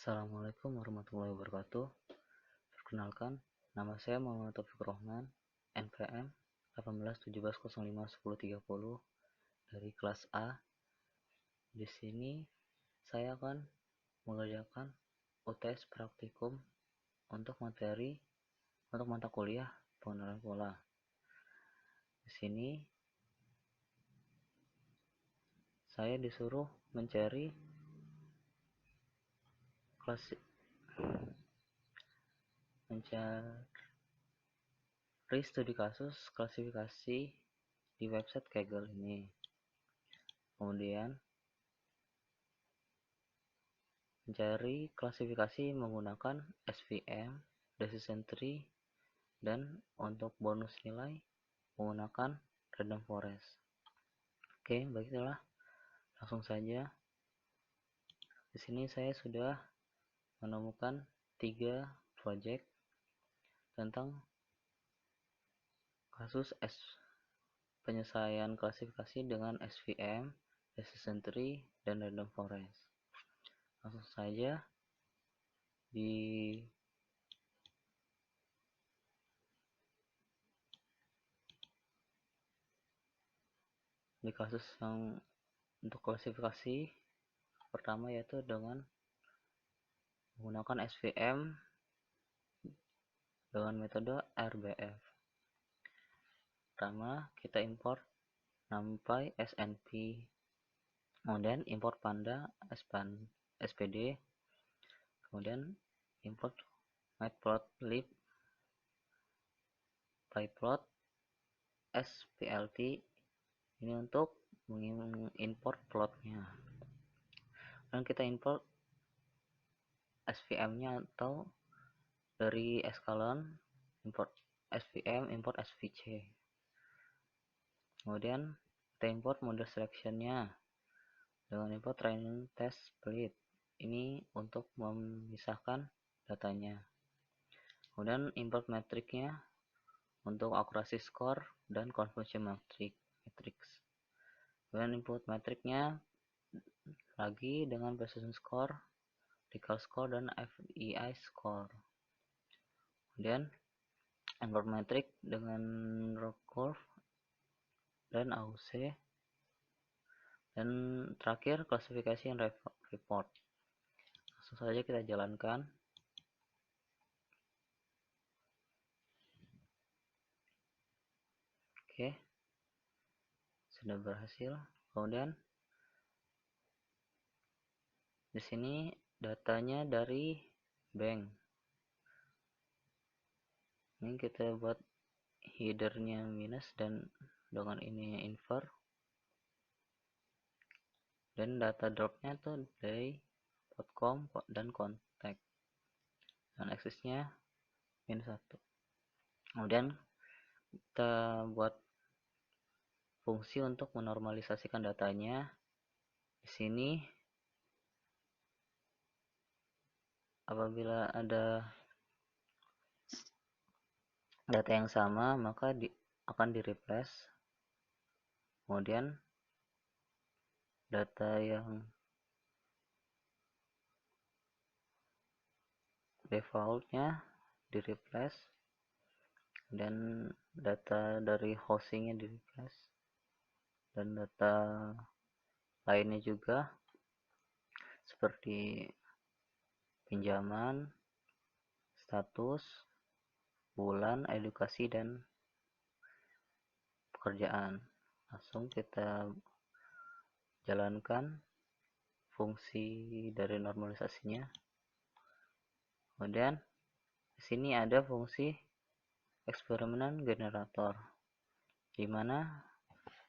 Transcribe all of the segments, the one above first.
Assalamualaikum warahmatullahi wabarakatuh. Perkenalkan, nama saya Muhammad Taufikur Rahman, NPM 1817051030 dari kelas A. Di sini saya akan mengerjakan UTS praktikum untuk mata kuliah pengenalan pola. Di sini saya disuruh mencari studi kasus klasifikasi di website Kaggle ini. Kemudian mencari klasifikasi menggunakan SVM, decision tree, dan untuk bonus nilai menggunakan random forest. Oke, baiklah, langsung saja. Di sini saya sudah menemukan 3 project tentang kasus penyelesaian klasifikasi dengan SVM, decision tree, dan random forest. Langsung saja di kasus yang untuk klasifikasi pertama, yaitu dengan menggunakan SVM dengan metode RBF. Pertama, kita import NumPy SNP, kemudian import Panda SPD, kemudian import matplotlib, pyplot, SPLT. Ini untuk mengimport plotnya. Dan kita import SVM-nya atau dari Escalon, import SVM, import SVC. Kemudian kita import model selection-nya dengan import training test split. Ini untuk memisahkan datanya. Kemudian import metriknya untuk akurasi score dan conversion matrix. Kemudian input metriknya lagi dengan precision score, recall score, dan FEI score. Kemudian import metrik dengan row curve dan AUC. Dan terakhir klasifikasi and report. Langsung saja kita jalankan. Oke, sudah berhasil. Kemudian di sini datanya dari bank. Ini kita buat headernya minus dan dengan ini infer. Dan data dropnya tuh dari .com dan contact. Dan aksesnya -1. Kemudian kita buat fungsi untuk menormalisasikan datanya. Di sini apabila ada data yang sama, maka akan di replace. Kemudian data yang defaultnya di replace, dan data dari hostingnya di replace, dan data lainnya juga seperti pinjaman, status, bulan, edukasi, dan pekerjaan. Langsung kita jalankan fungsi dari normalisasinya. Kemudian di sini ada fungsi eksperimen generator, di mana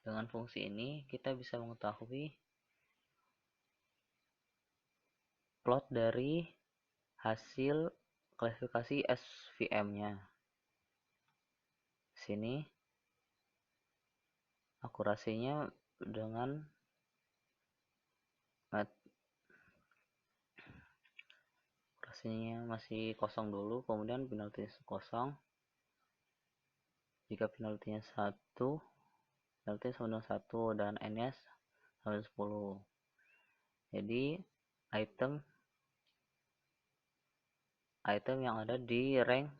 dengan fungsi ini kita bisa mengetahui plot dari hasil klasifikasi SVM-nya. Sini akurasinya dengan akurasinya masih kosong dulu, kemudian penalti kosong. Jika penaltinya 1, penalti sama dengan 1 dan n-nya sama 10. Jadi item item yang ada di rank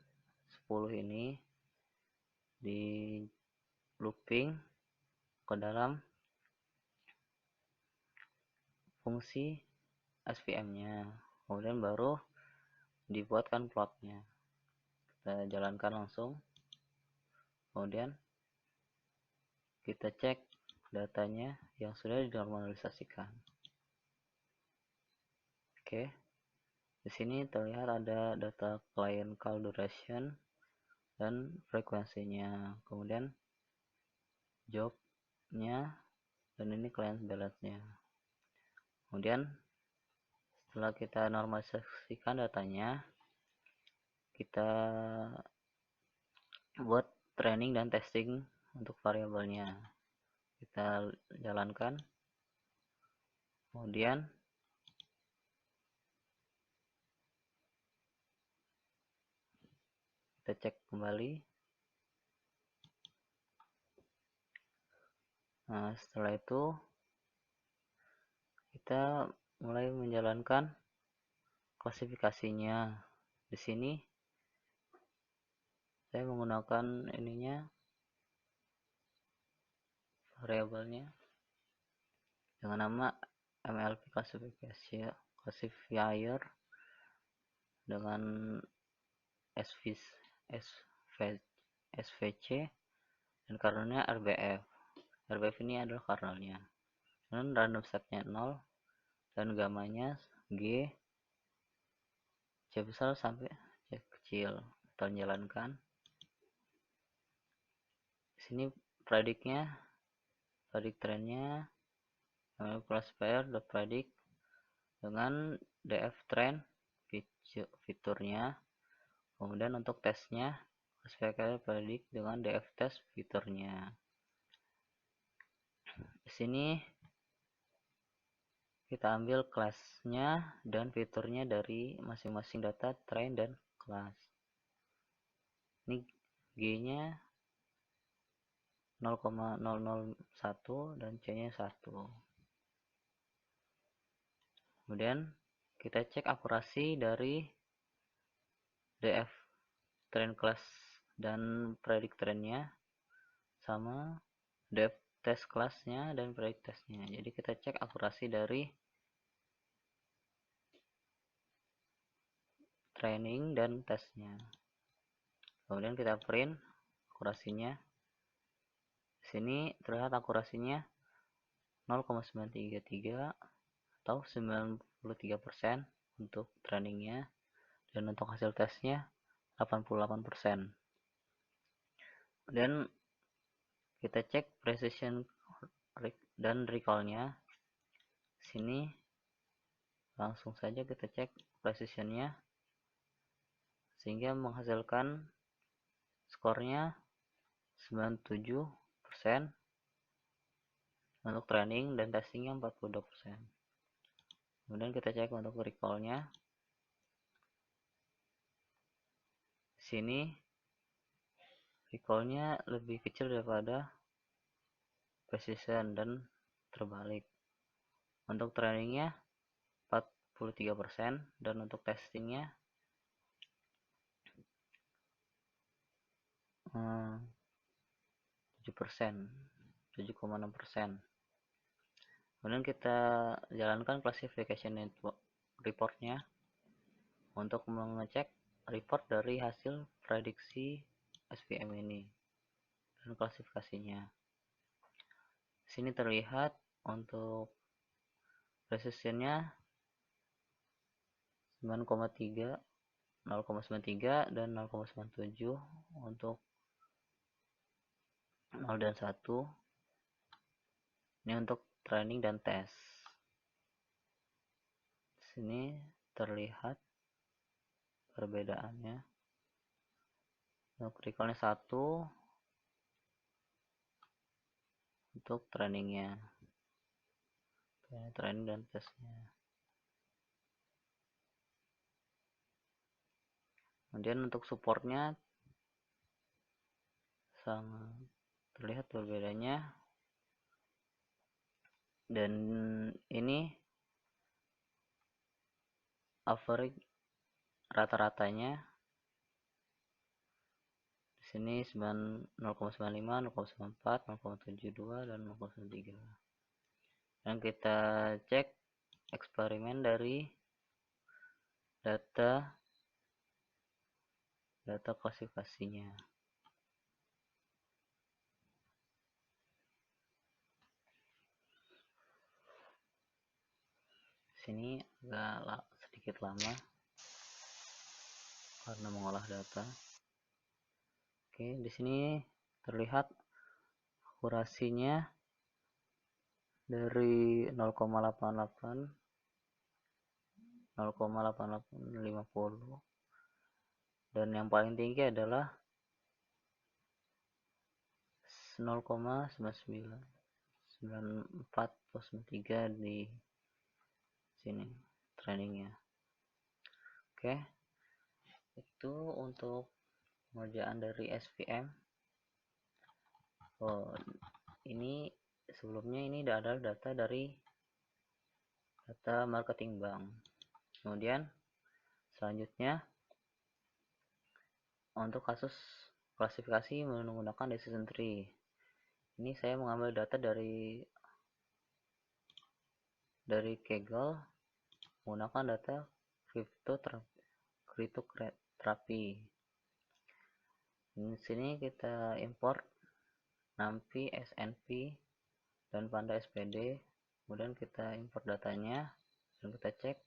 10 ini di looping ke dalam fungsi SVM-nya, kemudian baru dibuatkan plotnya. Kita jalankan langsung, kemudian kita cek datanya yang sudah dinormalisasikan. Oke, di sini terlihat ada data client call duration dan frekuensinya, kemudian jobnya, dan ini client balance-nya. Kemudian setelah kita normalisasikan datanya, kita buat training dan testing untuk variabelnya. Kita jalankan, kemudian kita cek kembali. Nah, setelah itu kita mulai menjalankan klasifikasinya. Di sini saya menggunakan ininya, variabelnya dengan nama MLP classifier dengan SVC dan kernelnya RBF. RBF ini adalah kernelnya. Dan random setnya 0 dan gamanya G, C besar sampai C kecil. Kita jalankan. Di sini predict trendnya classifier.predict dengan df trend fiturnya. Kemudian untuk tesnya classifier predict dengan df test fiturnya. Di sini kita ambil kelasnya dan fiturnya dari masing-masing data train dan kelas. Ini G-nya 0,001 dan C-nya 1. Kemudian kita cek akurasi dari df train class dan predict trendnya sama def test kelasnya dan predict testnya. Jadi kita cek akurasi dari training dan tesnya. Kemudian kita print akurasinya. Di sini terlihat akurasinya 0,933 atau 93% untuk trainingnya, dan untuk hasil tesnya 88%. Dan kita cek precision dan recall-nya. Sini langsung saja kita cek precision-nya sehingga menghasilkan skornya 97% untuk training dan testingnya 42%. Kemudian kita cek untuk recall-nya. Sini recall-nya lebih kecil daripada precision dan terbalik. Untuk trainingnya 43% dan untuk testingnya 7,6%. Kemudian kita jalankan classification network reportnya untuk mengecek report dari hasil prediksi SVM ini dan klasifikasinya. Sini terlihat untuk precisionnya 9,3, 0,93 dan 0,97 untuk 0 dan 1. Ini untuk training dan tes. Sini terlihat perbedaannya. Untuk recall-nya 1 untuk trainingnya, training dan tesnya. Kemudian untuk supportnya sangat terlihat berbedanya, dan ini average rata-ratanya di sini 0,95, 0,94, 0,72 dan 0,93. Dan kita cek eksperimen dari data klasifikasinya. Sini agak sedikit lama karena mengolah data. Oke, di sini terlihat akurasinya dari 0,88, 0,8850 dan yang paling tinggi adalah 0,99, 94 atau 93 di sini trainingnya. Oke, itu untuk pengerjaan dari SVM. Ini sebelumnya ini adalah data dari data marketing bank. Kemudian selanjutnya untuk kasus klasifikasi menggunakan decision tree. Ini saya mengambil data dari Kaggle menggunakan data cryptography. Di sini kita import NumPy, SNP, dan Panda SPD. Kemudian kita import datanya dan kita cek.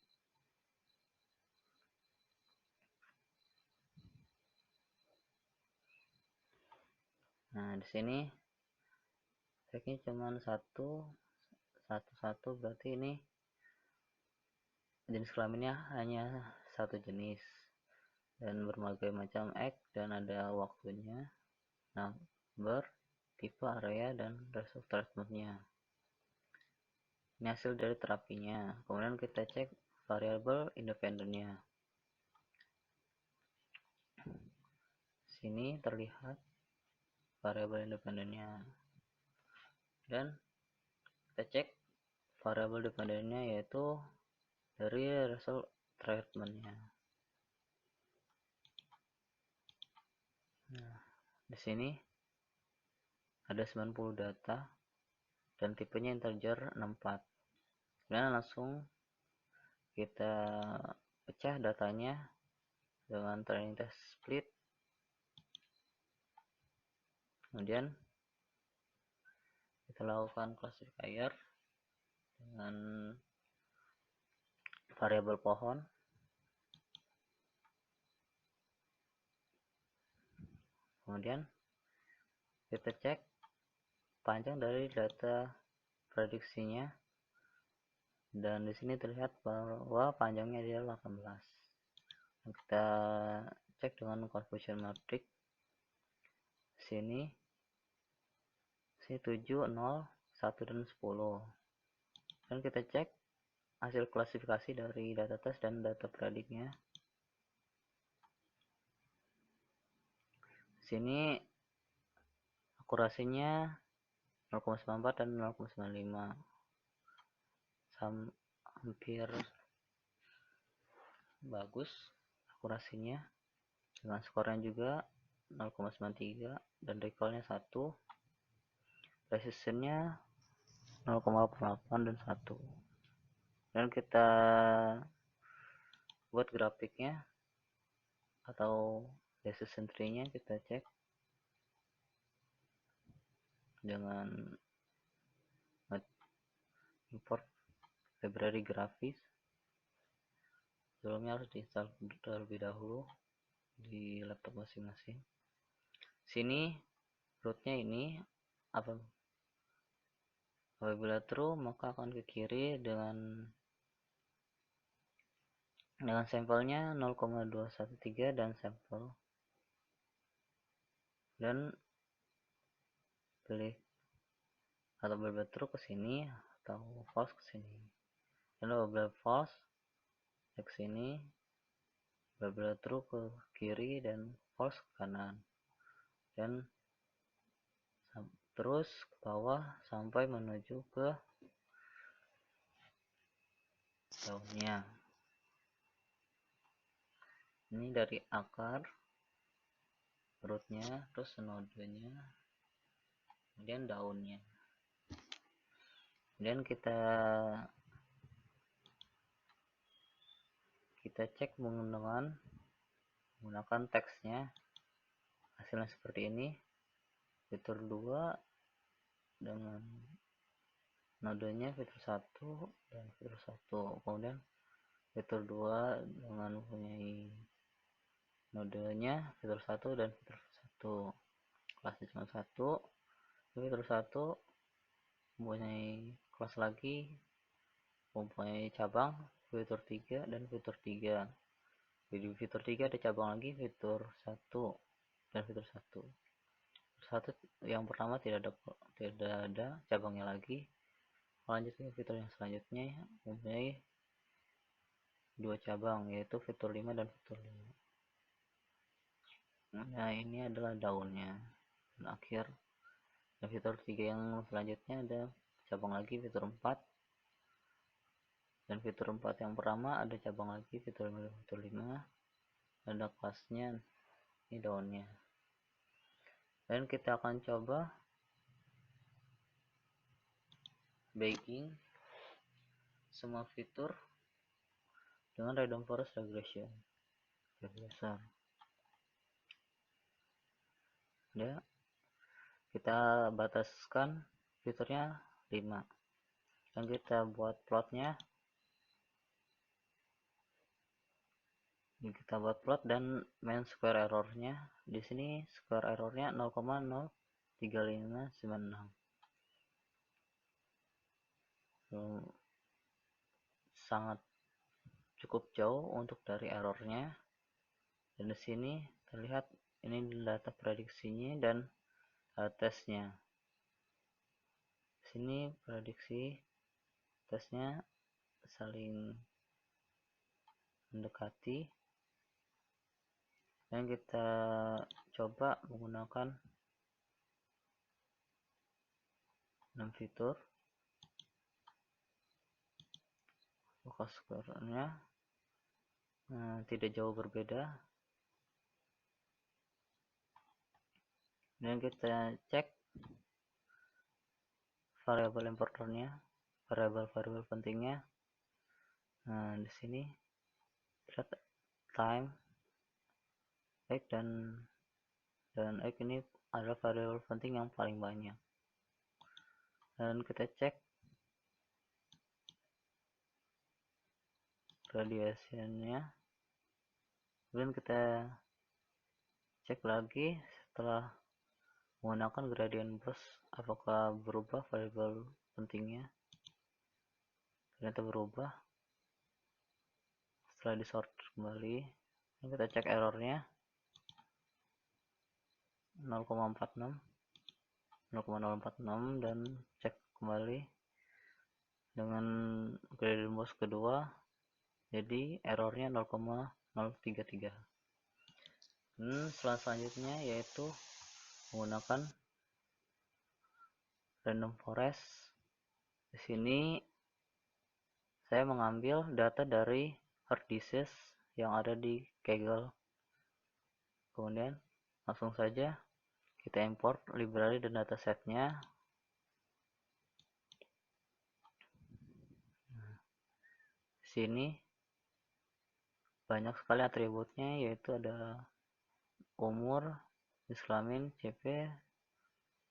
Nah, di sini ceknya cuma satu, berarti ini jenis kelaminnya hanya satu jenis dan berbagai macam egg dan ada waktunya, number, tipe, area, dan rest of treatmentnya. Ini hasil dari terapinya. Kemudian kita cek variabel independennya. Sini terlihat variabel independennya. Dan kita cek variabel dependennya yaitu dari result treatmentnya. Nah, di sini ada 90 data dan tipenya integer 64. Kemudian langsung kita pecah datanya dengan training test split. Kemudian kita lakukan classifier dengan variabel pohon. Kemudian kita cek panjang dari data prediksinya, dan di sini terlihat bahwa panjangnya adalah 18. Dan kita cek dengan confusion matrix. Sini 7, 0, 1 dan 10. Dan kita cek hasil klasifikasi dari data tes dan data prediknya. Sini akurasinya 0,94 dan 0,95, hampir bagus akurasinya, dengan skornya juga 0,93 dan recallnya 1, precisionnya 0,88 dan 1. Dan kita buat grafiknya atau decision tree-nya, kita cek dengan import library grafis. Sebelumnya harus diinstal terlebih dahulu di laptop masing-masing. Sini rootnya ini apabila true maka akan ke kiri dengan sampelnya 0,213 dan sampel, dan pilih atau apabila true ke sini atau false ke sini, dan apabila false ke sini, apabila true ke kiri dan false ke kanan, dan terus ke bawah sampai menuju ke daunnya. Ini dari akar, rootnya, terus nodenya, kemudian daunnya. Kemudian kita cek menggunakan teksnya. Hasilnya seperti ini. Fitur 2 dengan nodenya fitur 1 dan fitur 1. Kemudian fitur 2 dengan mempunyai nodenya fitur 1 dan fitur 1. Kelasnya cuma 1. Fitur 1 mempunyai kelas lagi, mempunyai cabang fitur 3 dan fitur 3. Di fitur 3 ada cabang lagi fitur 1 dan fitur 1. Satu yang pertama tidak ada cabangnya lagi. Lanjutnya fitur yang selanjutnya mempunyai 2 cabang, yaitu fitur 5 dan fitur 5. Nah, ini adalah daunnya. Dan akhir dan fitur 3 yang selanjutnya ada cabang lagi fitur 4. Dan fitur 4 yang pertama ada cabang lagi fitur 5 dan fitur 5. Ada kelasnya, ini daunnya. Dan kita akan coba baking semua fitur dengan random forest regression. Dasar. Ya, kita bataskan fiturnya 5. Dan kita buat plotnya. Kita buat plot dan main square errornya. Di sini square errornya 0,03596. Sangat cukup jauh untuk dari errornya. Dan di sini terlihat ini data prediksinya dan tesnya. Di sini prediksi tesnya saling mendekati. Dan kita coba menggunakan 6 fitur. Fokus square-nya tidak jauh berbeda. Dan kita cek variabel importernya, variabel pentingnya. Nah, di sini time, egg dan egg ini adalah variabel penting yang paling banyak. Dan kita cek radiasinya. Kemudian kita cek lagi setelah menggunakan gradient burst apakah berubah variabel pentingnya. Ternyata berubah setelah disort kembali. Dan kita cek errornya 0,046 dan cek kembali dengan gradient burst kedua, jadi errornya 0,033. Selanjutnya yaitu menggunakan random forest. Di sini saya mengambil data dari hard disk yang ada di Kaggle. Kemudian langsung saja kita import library dan datasetnya. Di sini banyak sekali atributnya, yaitu ada umur, jenis kelamin, CP,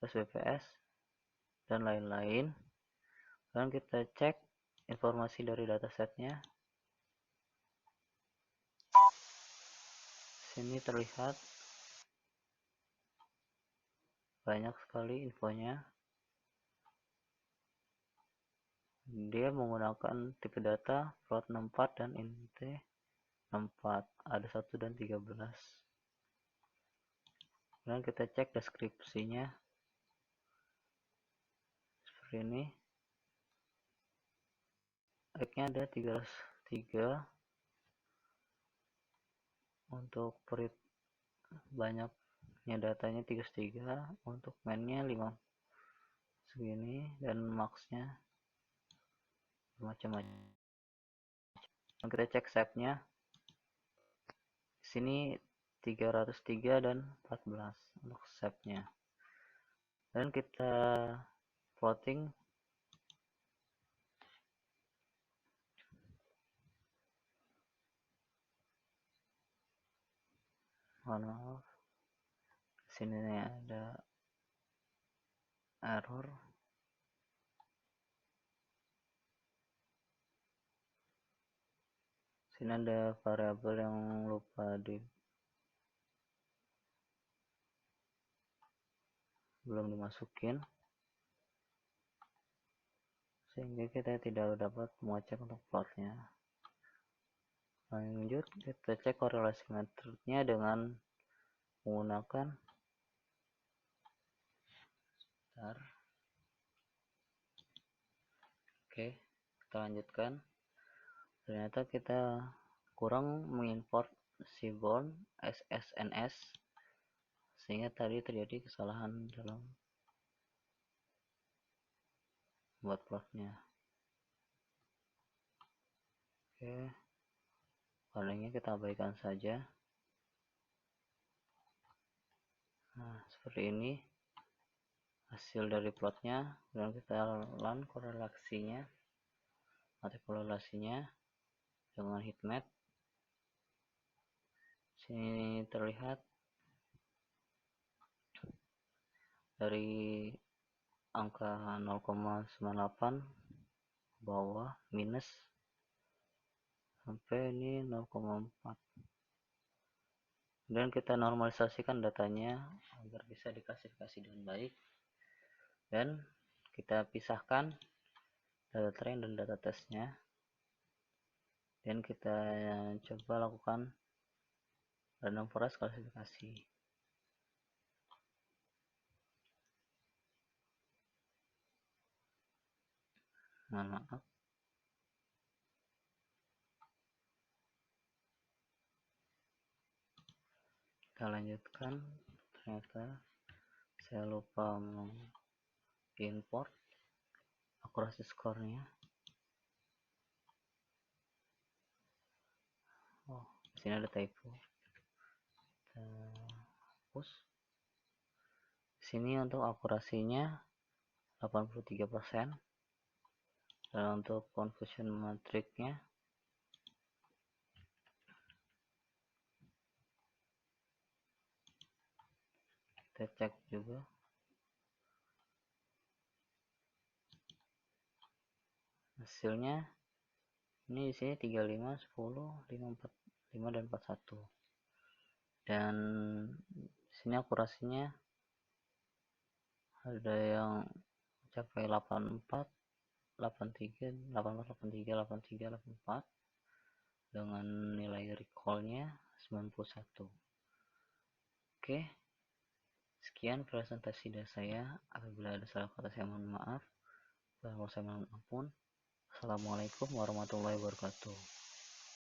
SBPS, dan lain-lain. Dan kita cek informasi dari datasetnya. Sini terlihat banyak sekali infonya. Dia menggunakan tipe data float 64 dan int 64. Ada 1 dan 13. Dan kita cek deskripsinya seperti ini. Egg-nya ada 303. Untuk perit banyaknya datanya 33. Untuk main-nya 5 segini dan max-nya macam-macam. Kita cek shape-nya. Di sini 303 dan 14 untuk shape-nya. Dan kita plotting maaf, sini ada error. Sini ada variabel yang lupa belum dimasukin, sehingga kita tidak dapat mengecek untuk plotnya. Lanjut, kita cek korelasi metriknya dengan menggunakan Oke, kita lanjutkan. Ternyata kita kurang mengimport seaborn SSNS, sehingga tadi terjadi kesalahan dalam buat plotnya. Oke, warnanya kita abaikan saja. Nah, seperti ini hasil dari plotnya, dan kita run korelasinya dengan heatmap. Sini terlihat dari angka 0,98 bawah minus sampai ini 0,4, dan kita normalisasikan datanya agar bisa diklasifikasi dengan baik, dan kita pisahkan data train dan data testnya, dan kita coba lakukan random forest klasifikasi. Maaf, kita lanjutkan. Ternyata saya lupa mengimport akurasi skornya. Oh, sini ada typo. Kita hapus. Sini untuk akurasinya 83%, dan untuk confusion matrixnya kita cek juga. Hasilnya ini di sini 35, 10, 5, 4, 5 dan 41. Dan sini akurasinya ada yang capai 84, 83, 84, 83, 83, 84 dengan nilai recall-nya 91. Oke. Sekian presentasi dari saya. Apabila ada salah kata saya mohon maaf. Kalau saya mohon ampun. Assalamualaikum warahmatullahi wabarakatuh.